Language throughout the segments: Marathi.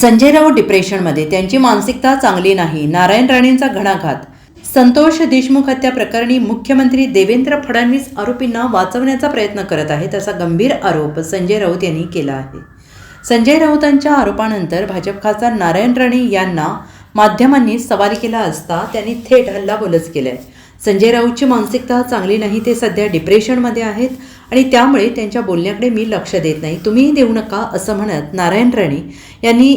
संजय राऊत डिप्रेशनमध्ये, त्यांची मानसिकता चांगली नाही. नारायण राणेंचा घणाघात. संतोष देशमुख हत्या प्रकरणी मुख्यमंत्री देवेंद्र फडणवीस आरोपींना वाचवण्याचा प्रयत्न करत आहेत, असा गंभीर आरोप संजय राऊत यांनी केला आहे. संजय राऊतांच्या आरोपानंतर भाजप खासदार नारायण राणे यांना माध्यमांनी सवाल केला असता त्यांनी थेट हल्लाबोलच केलाय. संजय राऊतची मानसिकता चांगली नाही, ते सध्या डिप्रेशनमध्ये आहेत आणि त्यामुळे त्यांच्या बोलण्याकडे मी लक्ष देत नाही, तुम्हीही देऊ नका, असं म्हणत नारायण राणे यांनी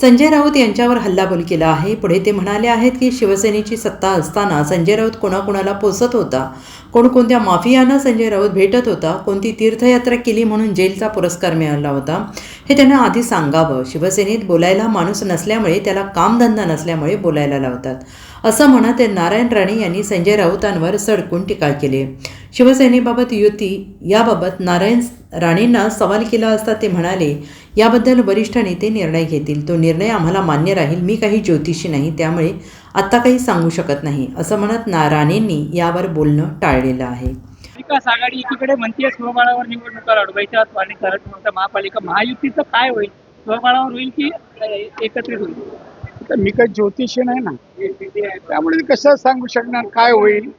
संजय राऊत यांच्यावर हल्लाबोल केला आहे. पुढे ते म्हणाले आहेत की शिवसेनेची सत्ता असताना संजय राऊत कोणाकोणाला पोसत होता, कोणकोणत्या माफियांना संजय राऊत भेटत होता, कोणती तीर्थयात्रा केली म्हणून जेलचा पुरस्कार मिळाला होता, हे त्यांना आधी सांगावं. शिवसेनेत बोलायला माणूस नसल्यामुळे, त्याला कामधंदा नसल्यामुळे बोलायला लावतात, असं म्हणत नारायण राणे यांनी संजय राऊतांवर सडकून टीका केली. शिवसेनेबाबत युती याबाबत नारायण राणेंना सवाल केला असता ते म्हणाले, याबद्दल वरिष्ठ नेते निर्णय घेतील, तो निर्णय आम्हाला मान्य राहील. मी काही ज्योतिषी नाही, त्यामुळे आत्ता काही सांगू शकत नाही, असं म्हणत राणेंनी यावर बोलणं टाळलेलं आहे. विकास आघाडी एकीकडे म्हणते स्वबळावर निवडणुका लढवायच्या आणि करत महापालिका महायुतीचं काय होईल? स्वबळावर होईल की एकत्रित होईल? तर मी काही ज्योतिषी नाही ना, त्यामुळे कसं सांगू शकणार काय होईल.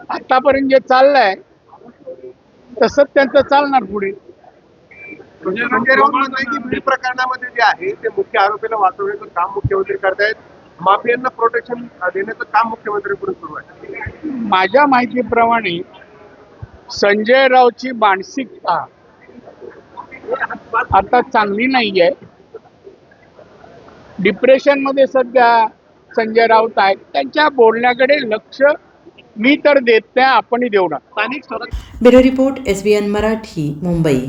आतापर्यंत जे चाललंय तसंच त्यांचं चालणार पुढे. संजय राऊत म्हणताय की बीड प्रकरणामध्ये जे आहे ते मुख्य आरोपीला वाचवण्याचं काम मुख्यमंत्री करतायत, माफियांना प्रोटेक्शन देण्याचं काम मुख्यमंत्र्यांकडून सुरू आहे. माझ्या माहितीप्रमाणे संजय राऊतची मानसिकता आता चांगली नाहीये. डिप्रेशनमध्ये सध्या संजय राऊत आहेत. त्यांच्या बोलण्याकडे लक्ष मी तर देत नाही, आपणही देऊ नका. स्थानिक स्वराज्य bureau report, SBN Marathi, Mumbai.